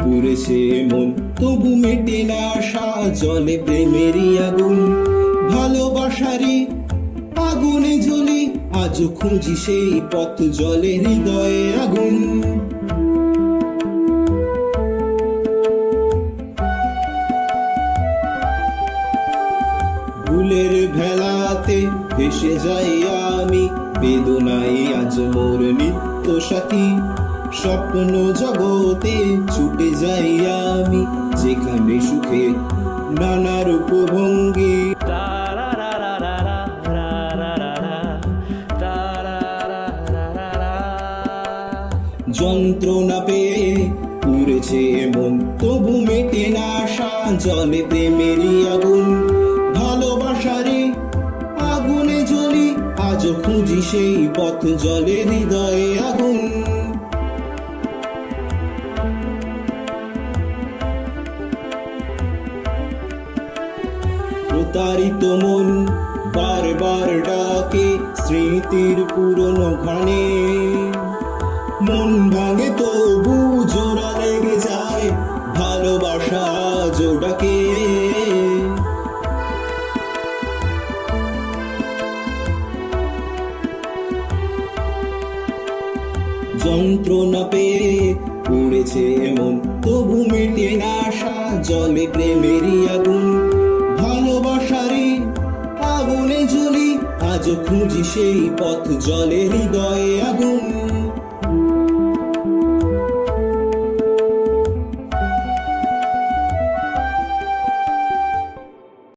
পুড়েছে মন তবু মেটে না আশা, জলে প্রেমেরই আগুন ভালোবাসারই আগুনে জ্বলি, আজও খুঁজি সেই পথ জলে হৃদয়ে আগুন। ভুলের ভেলাতে ভেসে যাই আমি, বেদনাই আজ মোর নিত্য সাথী। স্বপ্ন জগতে ছুটে যাই আমি, যেখানে সুখে নানা রূপভঙ্গি। যন্ত্রণা পেয়ে পুড়েছে মন তবু মেটে না আশা, জলে প্রেমেরই আগুন ভালোবাসারই আগুনে জ্বলি, আজও খুঁজি সেই পথ জলে হৃদয়ে আগুন। প্রতারিত মন বারবার ডাকে স্মৃতির পুরনো ঘানে, মন ভাঙে তবু জোড়া লেগে যায় ভালোবাসা জোড়াকে। যন্ত্রণা পেয়ে পুড়েছে মন তবু মেটে না আশা, জলে প্রেমেরই আগুন ভালোবাসারই আগুনে জ্বলি, আজও খুঁজি সেই পথ জলে হৃদয়ে আগুন।